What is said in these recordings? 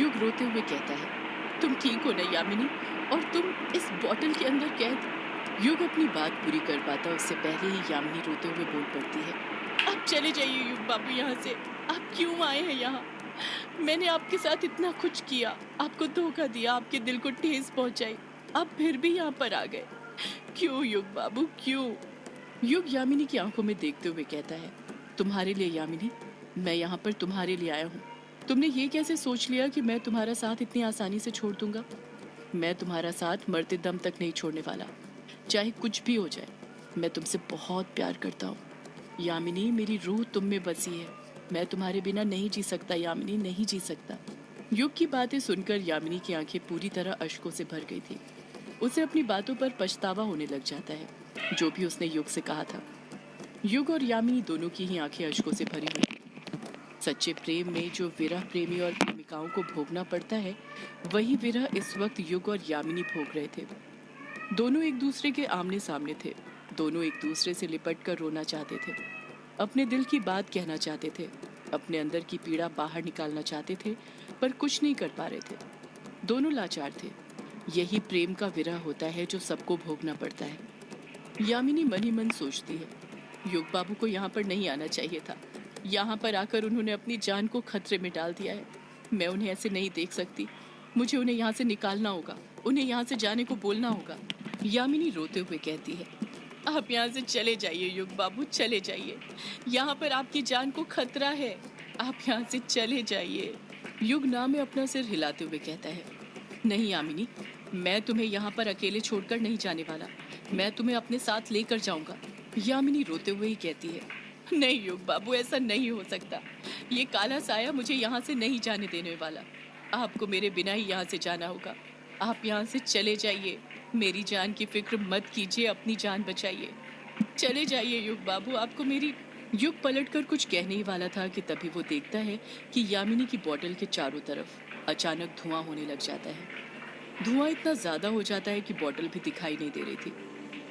युग रोते हुए कहता है, तुम ठीक हो ना यामिनी? और तुम इस बॉटल के अंदर कैद। युग अपनी बात पूरी कर पाता उससे पहले ही यामिनी रोते हुए बोल पड़ती है, आप चले जाइए युग बाबू यहाँ से। आप क्यों आए हैं यहाँ? मैंने आपके साथ इतना कुछ किया, आपको धोखा दिया, आपके दिल को ठेस पहुंचाई, आप फिर भी यहाँ पर आ गए। क्यों युग बाबू, क्यों? युग यामिनी की आंखों में देखते हुए कहता है, तुम्हारे लिए यामिनी, मैं यहाँ पर तुम्हारे लिए आया हूँ। तुमने ये कैसे सोच लिया कि मैं तुम्हारा साथ इतनी आसानी से छोड़ दूंगा? मैं तुम्हारा साथ मरते दम तक नहीं छोड़ने वाला, चाहे कुछ भी हो जाए। मैं तुमसे बहुत प्यार करता हूँ यामिनी, मेरी रूह तुम में बसी है। मैं तुम्हारे बिना नहीं जी सकता यामिनी, नहीं जी सकता। युग की बातें सुनकर यामिनी की आंखें पूरी तरह अश्कों से भर गई थी। उसे अपनी बातों पर पछतावा होने लग जाता है, जो भी उसने युग से कहा था। युग और यामिनी दोनों की ही आंखें अश्कों से भरी हुई। सच्चे प्रेम में जो विरह प्रेमी और प्रेमिकाओं को भोगना पड़ता है, वही विरह इस वक्त युग और यामिनी भोग रहे थे। दोनों एक दूसरे के आमने सामने थे। दोनों एक दूसरे से लिपट कर रोना चाहते थे, अपने दिल की बात कहना चाहते थे, अपने अंदर की पीड़ा बाहर निकालना चाहते थे, पर कुछ नहीं कर पा रहे थे। दोनों लाचार थे। यही प्रेम का विरह होता है जो सबको भोगना पड़ता है। यामिनी मन ही मन सोचती है, युग बाबू को यहाँ पर नहीं आना चाहिए था। यहाँ पर आकर उन्होंने अपनी जान को खतरे में डाल दिया है। मैं उन्हें ऐसे नहीं देख सकती। मुझे उन्हें यहाँ से निकालना होगा, उन्हें यहाँ से जाने को बोलना होगा। यामिनी रोते हुए कहती है, आप यहाँ से चले जाइए युग बाबू, चले जाइए। यहाँ पर आपकी जान को खतरा है, आप यहाँ से चले जाइए। युग ना में अपना सिर हिलाते हुए कहता है, नहीं यामिनी, मैं तुम्हें यहाँ पर अकेले छोड़कर नहीं जाने वाला। मैं तुम्हें अपने साथ लेकर जाऊंगा। यामिनी रोते हुए ही कहती है, नहीं युग बाबू, ऐसा नहीं हो सकता। ये काला साया मुझे यहाँ से नहीं जाने देने वाला। आपको मेरे बिना ही यहाँ से जाना होगा। आप यहाँ से चले जाइए। मेरी जान की फिक्र मत कीजिए, अपनी जान बचाइए। चले जाइए युग बाबू, आपको मेरी। युग पलटकर कुछ कहने ही वाला था कि तभी वो देखता है कि यामिनी की बोतल के चारों तरफ अचानक धुआं होने लग जाता है। धुआं इतना ज्यादा हो जाता है कि बोतल भी दिखाई नहीं दे रही थी।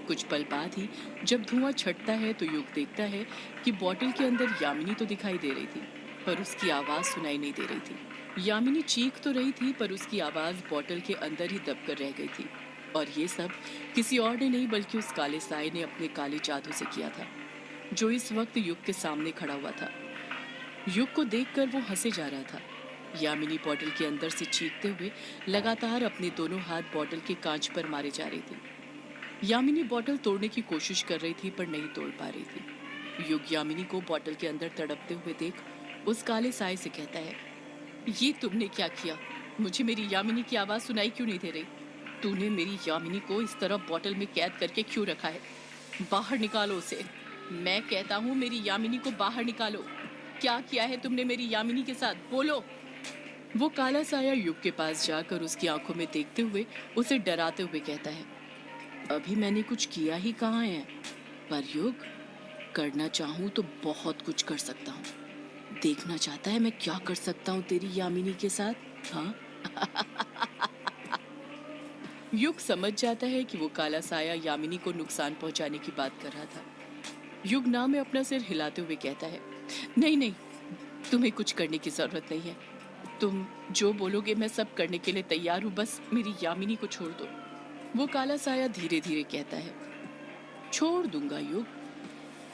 कुछ पल बाद ही जब धुआं छटता है तो युग देखता है कि बोतल के अंदर यामिनी तो दिखाई दे रही थी, पर उसकी आवाज सुनाई नहीं दे रही थी। यामिनी चीख तो रही थी, पर उसकी आवाज बोतल के अंदर ही दबकर रह गई थी। और ये सब किसी और ने नहीं बल्कि उस काले साए ने अपने काले जादू से किया था, जो इस वक्त युग के सामने खड़ा हुआ था। युग को देखकर वो हंसे जा रहा था। यामिनी बॉटल के अंदर से चीखते हुए लगातार अपने दोनों हाथ बॉटल के कांच पर मारे जा रही थी। यामिनी बॉटल तोड़ने की कोशिश कर रही थी, पर नहीं तोड़ पा रही थी। युग यामिनी को बॉटल के अंदर तड़पते हुए देख उस काले साए से कहता है, ये तुमने क्या किया? मुझे मेरी यामिनी की आवाज सुनाई क्यों नहीं दे रही? तूने मेरी यामिनी को इस तरह बॉटल में कैद करके क्यों रखा है? बाहर निकालो उसे। मैं कहता हूँ, मेरी यामिनी को बाहर निकालो। क्या किया है तुमने मेरी यामिनी के साथ? बोलो। वो काला साया युग के पास जाकर उसकी आंखों में देखते हुए उसे डराते हुए कहता है, अभी मैंने कुछ किया ही कहाँ है, पर युग, करना चाहूं तो बहुत कुछ कर सकता हूँ। देखना चाहता है मैं क्या कर सकता हूँ तेरी यामिनी के साथ? हाँ। युग समझ जाता है कि वो काला साया यामिनी को नुकसान पहुंचाने की बात कर रहा था। युग ना में अपना सिर हिलाते हुए कहता है, नहीं नहीं, तुम्हें कुछ करने की जरूरत नहीं है। तुम जो बोलोगे मैं सब करने के लिए तैयार हूँ, बस मेरी यामिनी को छोड़ दो। वो काला साया धीरे धीरे कहता है, छोड़ दूंगा युग,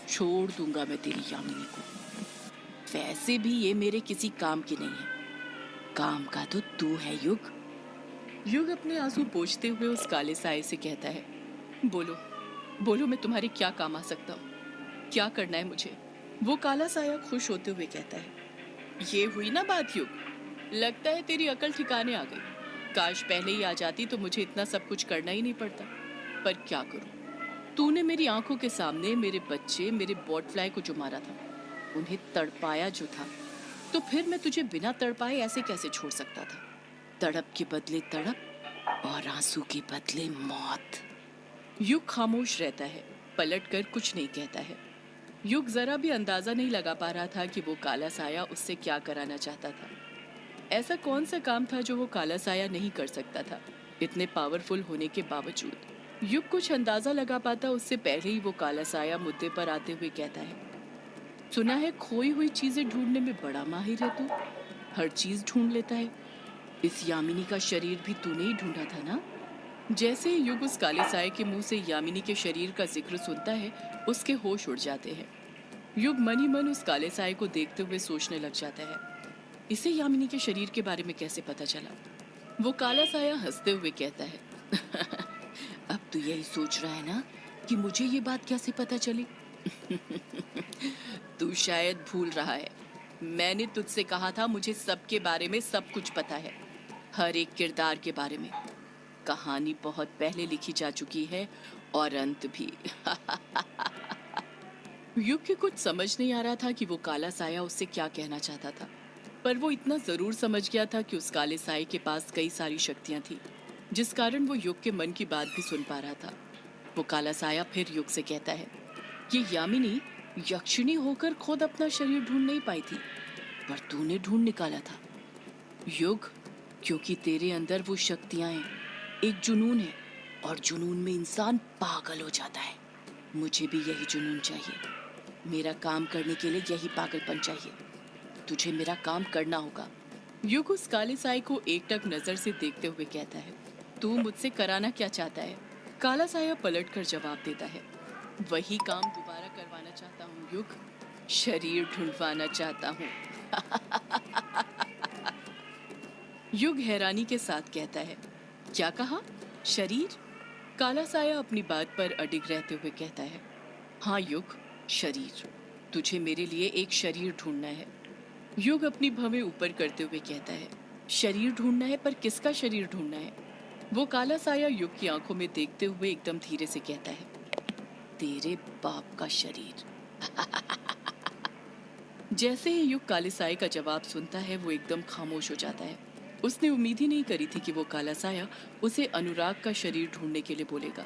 छोड़ दूंगा मैं तेरी यामिनी को। वैसे भी ये मेरे किसी काम की नहीं है, काम का तो तू है युग। युग अपने आंसू पोंछते हुए उस काले साए से कहता है, बोलो बोलो, मैं तुम्हारे क्या काम आ सकता हूँ? क्या करना है मुझे? वो काला साया खुश होते हुए कहता है, ये हुई ना बात युग, लगता है तेरी अकल ठिकाने आ गई। काश पहले ही आ जाती तो मुझे इतना सब कुछ करना ही नहीं पड़ता। पर क्या करूं, तूने मेरी आंखों के सामने मेरे बच्चे, मेरे बॉटफ्लाई को जो मारा था, उन्हें तड़पाया जो था, तो फिर मैं तुझे बिना तड़पाए ऐसे कैसे छोड़ सकता था? तड़प के बदले तड़प और आंसू के बदले मौत। युग खामोश रहता है, पलट कर कुछ नहीं कहता है। युग जरा भी अंदाजा नहीं लगा पा रहा था कि वो काला साया उससे क्या कराना चाहता था। ऐसा कौन सा काम था जो वो काला साया नहीं कर सकता था, इतने पावरफुल होने के बावजूद? युग कुछ अंदाजा लगा पाता उससे पहले ही वो काला साया मुद्दे पर आते हुए कहता है, सुना है खोई हुई चीजें ढूंढने में बड़ा माहिर है तू, हर चीज ढूंढ लेता है। इस यामिनी का शरीर भी तूने ही ढूंढा था ना? जैसे ही युग उस काले साए के मुंह से यामिनी के शरीर का जिक्र सुनता है, उसके होश उड़ जाते हैं। युग मन ही मन उस काले साए को देखते हुए सोचने लग जाता है, इसे यामिनी के शरीर के बारे में कैसे पता चला? वो काला साया हंसते हुए कहता है, अब तू यही सोच रहा है ना कि मुझे ये बात कैसे पता चली? तू शायद भूल रहा है, मैंने तुझसे कहा था मुझे सबके बारे में सब कुछ पता है, हर एक किरदार के बारे में। कहानी बहुत पहले लिखी जा चुकी है और अंत भी। युग के कुछ समझ नहीं आ रहा था कि वो काला साया उससे क्या कहना चाहता था, पर वो इतना जरूर समझ गया था कि उस काले साए के पास कई सारी शक्तियां थी, जिस कारण वो युग के मन की बात भी सुन पा रहा था। वो काला साया फिर युग से कहता है, ये यामिनी यक्षिणी होकर खुद अपना शरीर ढूंढ नहीं पाई थी, पर तूने ढूंढ निकाला था युग, क्योंकि तेरे अंदर वो शक्तियां हैं, एक जुनून है, और जुनून में इंसान पागल हो जाता है। मुझे भी यही जुनून चाहिए, मेरा काम करने के लिए यही पागलपन चाहिए। तुझे मेरा काम करना होगा। युग उस काले साए को एकटक नजर से देखते हुए कहता है, तू मुझसे कराना क्या चाहता है? काला साया पलटकर जवाब देता है, वही काम दोबारा करवाना चाहता हूँ युग, शरीर ढूंढवाना चाहता हूँ। युग हैरानी के साथ कहता है, क्या कहा? शरीर? काला साया अपनी बात पर अडिग रहते हुए कहता है, हाँ युग, शरीर। तुझे मेरे लिए एक शरीर ढूंढना है। युग अपनी भवें ऊपर करते हुए कहता है, शरीर ढूंढना है, पर किसका शरीर ढूंढना है? वो काला साया युग की आंखों में देखते हुए एकदम धीरे से कहता है, तेरे बाप का शरीर। जैसे ही युग काले साए का जवाब सुनता है, वो एकदम खामोश हो जाता है। उसने उम्मीद ही नहीं करी थी कि वो काला साया उसे अनुराग का शरीर ढूंढने के लिए बोलेगा।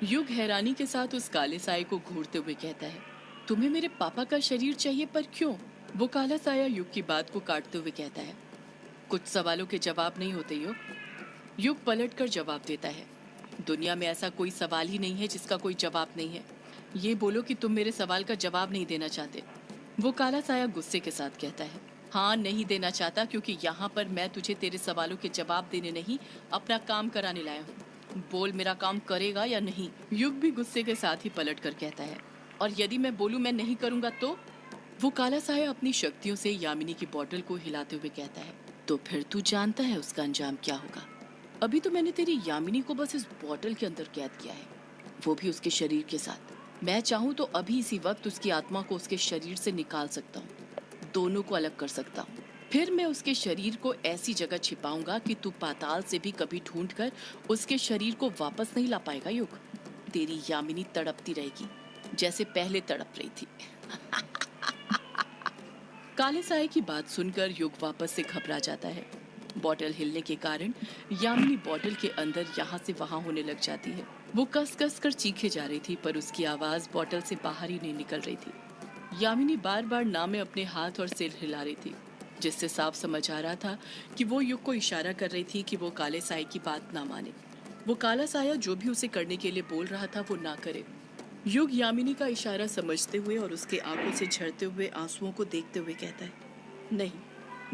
युग हैरानी के साथ उस काले साए को घूरते हुए कहता है, तुम्हें मेरे पापा का शरीर चाहिए, पर क्यों? वो काला साया युग की बात को काटते हुए कहता है, कुछ सवालों के जवाब नहीं होते युग। युग पलट कर जवाब देता है, दुनिया में ऐसा कोई सवाल ही नहीं है जिसका कोई जवाब नहीं है। ये बोलो कि तुम मेरे सवाल का जवाब नहीं देना चाहते। वो काला साया गुस्से के साथ कहता है, हाँ नहीं देना चाहता, क्योंकि यहाँ पर मैं तुझे तेरे सवालों के जवाब देने नहीं, अपना काम कराने लाया हूँ। बोल, मेरा काम करेगा या नहीं? युग भी गुस्से के साथ ही पलट कर कहता है, और यदि मैं बोलूँ मैं नहीं करूँगा तो? वो काला साया अपनी शक्तियों से यामिनी की बोतल को हिलाते हुए कहता है, तो फिर तू जानता है उसका अंजाम क्या होगा। अभी तो मैंने तेरी यामिनी को बस इस बोतल के अंदर कैद किया है, वो भी उसके शरीर के साथ। मैं चाहूँ तो अभी इसी वक्त उसकी आत्मा को उसके शरीर से निकाल सकता हूँ, दोनों को अलग कर सकता हूँ। फिर मैं उसके शरीर को ऐसी जगह छिपाऊंगा कि तू पाताल से भी कभी ढूंढ कर उसके शरीर को वापस नहीं ला पाएगा युग। तेरी यामिनी तड़पती रहेगी जैसे पहले तड़प रही थी। काले साए की बात सुनकर युग वापस से घबरा जाता है। बोतल हिलने के कारण यामिनी बोतल के अंदर यहाँ से वहां होने लग जाती है। वो कस कस कर चीखे जा रही थी, पर उसकी आवाज बोतल से बाहर ही नहीं निकल रही थी। यामिनी बार बार नाम में अपने हाथ और सिर हिला रही थी, जिससे साफ समझ आ रहा था कि वो युग को इशारा कर रही थी कि वो काले साए की बात ना माने। वो काला साया जो भी उसे करने के लिए बोल रहा था वो ना करे। युग यामिनी का इशारा समझते हुए और उसके आंखों से झरते हुए आंसुओं को देखते हुए कहता है, नहीं,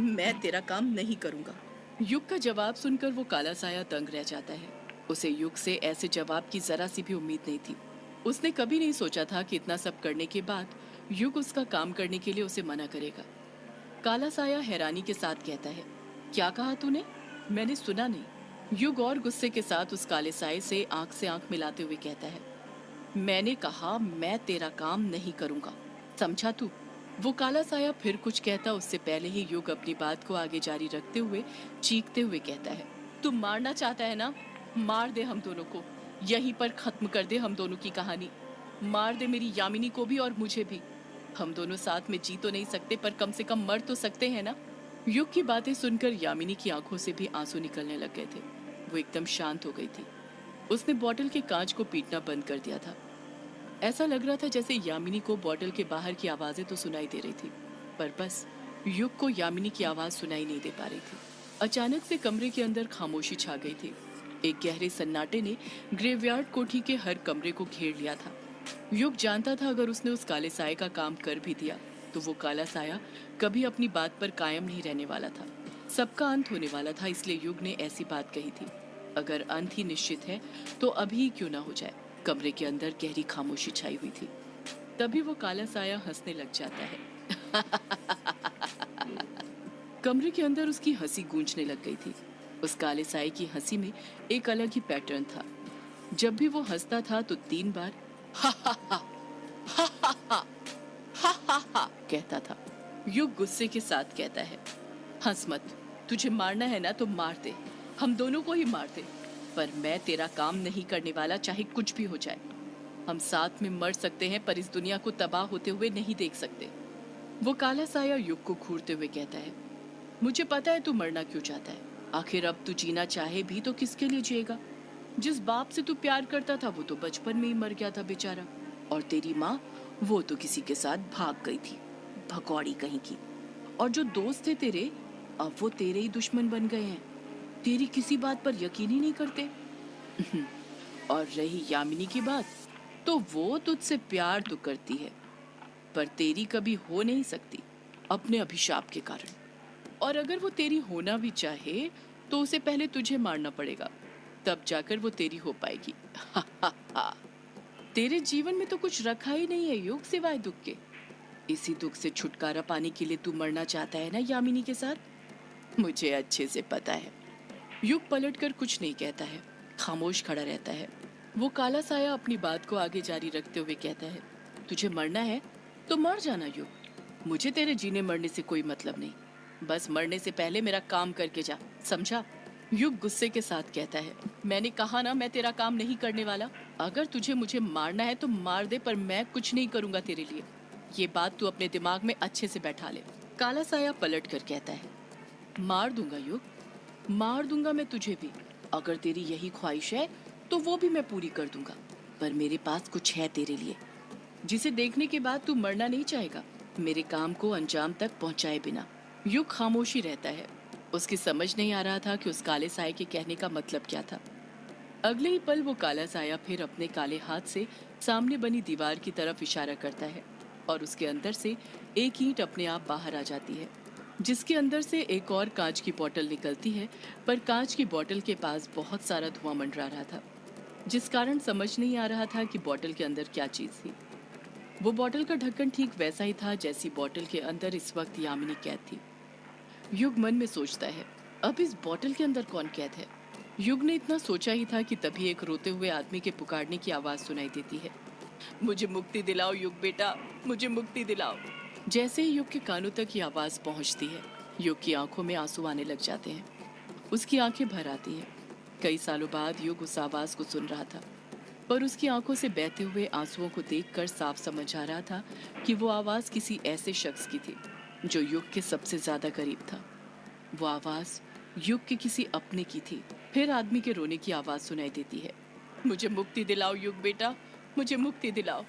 मैं तेरा काम नहीं करूंगा। युग का जवाब सुनकर वो काला साया दंग रह जाता है। उसे युग से ऐसे जवाब की जरा सी भी उम्मीद नहीं थी। उसने कभी नहीं सोचा था कि इतना सब करने के बाद युग उसका काम करने के लिए उसे मना करेगा। काला साया हैरानी के साथ कहता है, क्या कहा तूने? मैंने सुना नहीं। युग और गुस्से के साथ उस काले साए से आंख मिलाते हुए कहता है, मैंने कहा मैं तेरा काम नहीं करूंगा, समझा तू? वो काला साया फिर कुछ कहता उससे पहले ही युग अपनी बात को आगे जारी रखते हुए चीखते हुए कहता है, तू मारना चाहता है ना? मार दे हम दोनों को, यहीं पर खत्म कर दे हम दोनों की कहानी। मार दे मेरी यामिनी को भी और मुझे भी। हम दोनों साथ में जी तो नहीं सकते, पर कम से कम मर तो सकते हैं ना? युग की बातें सुनकर यामिनी की आंखों से भी आंसू निकलने लग गए थे। वो एकदम शांत हो गई थी। उसने बोतल के कांच को पीटना बंद कर दिया था। ऐसा लग रहा था जैसे यामिनी को बोतल के बाहर की आवाजें तो सुनाई दे रही थी, पर बस युग को यामिनी की आवाज सुनाई नहीं दे पा रही थी। अचानक से कमरे के अंदर खामोशी छा गई थी। एक गहरे सन्नाटे ने ग्रेवयार्ड कोठी के हर कमरे को घेर लिया था। युग जानता था अगर उसने उस काले साए का काम कर भी दिया तो वो काला साया कभी अपनी बात पर कायम नहीं रहने वाला था। सबका अंत होने वाला था, इसलिए युग ने ऐसी बात कही थी। अगर अंत ही निश्चित है तो अभी ही क्यों ना हो जाए। कमरे के अंदर गहरी खामोशी छाई हुई थी। तभी वो काला साया हंसने लग जाता है। कमरे के अंदर उसकी हंसी गूंजने लग गई थी। उस काले साए की हंसी में एक अलग ही पैटर्न था। जब भी वो हंसता था तो 3 बार हा हा हा हा हा हा हा हा हा कहता था। युग गुस्से के साथ कहता है, हंस मत, तुझे मारना है ना तो मार दे, हम दोनों को ही मार दे, पर मैं तेरा काम नहीं करने वाला, चाहे कुछ भी हो जाए। हम साथ में मर सकते हैं पर इस दुनिया को तबाह होते हुए नहीं देख सकते। वो काला साया युग को घूरते हुए कहता है, मुझे पता है तू मरना क्यों चाहता है। आखिर अब तू जीना चाहे भी तो किसके लिए जिएगा। जिस बाप से तू प्यार करता था वो तो बचपन में ही मर गया था बेचारा, और तेरी माँ, वो तो किसी के साथ भाग गई थी, भगौड़ी कहीं की। और जो दोस्त थे तेरे, अब वो तेरे ही दुश्मन बन गए हैं, तेरी किसी बात पर यकीन ही नहीं करते। और रही यामिनी की बात, तो वो तुझसे प्यार तो करती है पर तेरी कभी हो नहीं सकती, अपने अभिशाप के कारण। और अगर वो तेरी होना भी चाहे तो उसे पहले तुझे मारना पड़ेगा, तब जाकर वो तेरी हो पाएगी। तेरे जीवन में तो कुछ रखा ही नहीं है युग, सिवाय दुख के। इसी दुख से छुटकारा पाने के लिए तू मरना चाहता है ना यामिनी के साथ। मुझे अच्छे से पता है। युग पलटकर कुछ नहीं कहता है, खामोश खड़ा रहता है। वो काला साया अपनी बात को आगे जारी रखते हुए कहता है, तुझे मरना है तो मर जाना युग, मुझे तेरे जीने मरने से कोई मतलब नहीं, बस मरने से पहले मेरा काम करके जा, समझा। युग गुस्से के साथ कहता है, मैंने कहा ना मैं तेरा काम नहीं करने वाला। अगर तुझे मुझे मारना है तो मार दे, पर मैं कुछ नहीं करूंगा तेरे लिए। ये बात तू अपने दिमाग में अच्छे से बैठा ले। काला साया पलट कर कहता है, मार दूंगा युग, मार दूंगा मैं तुझे भी। अगर तेरी यही ख्वाहिश है तो वो भी मैं पूरी कर दूंगा, पर मेरे पास कुछ है तेरे लिए, जिसे देखने के बाद तू मरना नहीं चाहेगा, मेरे काम को अंजाम तक पहुंचाए बिना। युग खामोशी रहता है। उसकी समझ नहीं आ रहा था कि उस काले साए के कहने का मतलब क्या था। अगले ही पल वो काला साया फिर अपने काले हाथ से सामने बनी दीवार की तरफ इशारा करता है और उसके अंदर से एक ईंट अपने आप बाहर आ जाती है, जिसके अंदर से एक और कांच की बोतल निकलती है। पर कांच की बोतल के पास बहुत सारा धुआं मंडरा रहा था, जिस कारण समझ नहीं आ रहा था कि बोतल के अंदर क्या चीज थी। वो बोतल का ढक्कन ठीक वैसा ही था जैसी बोतल के अंदर इस वक्त यामिनी कैद थी। युग मन में सोचता है, अब इस बोतल के अंदर कौन कैद है। युग ने इतना सोचा ही था कि तभी एक रोते हुए आदमी के पुकारने की आवाज सुनाई देती है, मुझे मुक्ति दिलाओ युग बेटा, मुझे मुक्ति दिलाओ। जैसे ही युग के कानों तक ये आवाज पहुंचती है, युग की आंखों में आंसू आने लग जाते हैं। उसकी आंखें भर आती हैं। कई सालों बाद युग उस आवाज को सुन रहा था, पर उसकी आंखों से बहते हुए आंसुओं को देखकर साफ समझ आ रहा था कि वो आवाज किसी ऐसे शख्स की थी जो युग के सबसे ज्यादा करीब था। वो आवाज युग के किसी अपने की थी। फिर आदमी के रोने की आवाज सुनाई देती है, मुझे मुक्ति दिलाओ युग बेटा, मुझे मुक्ति दिलाओ।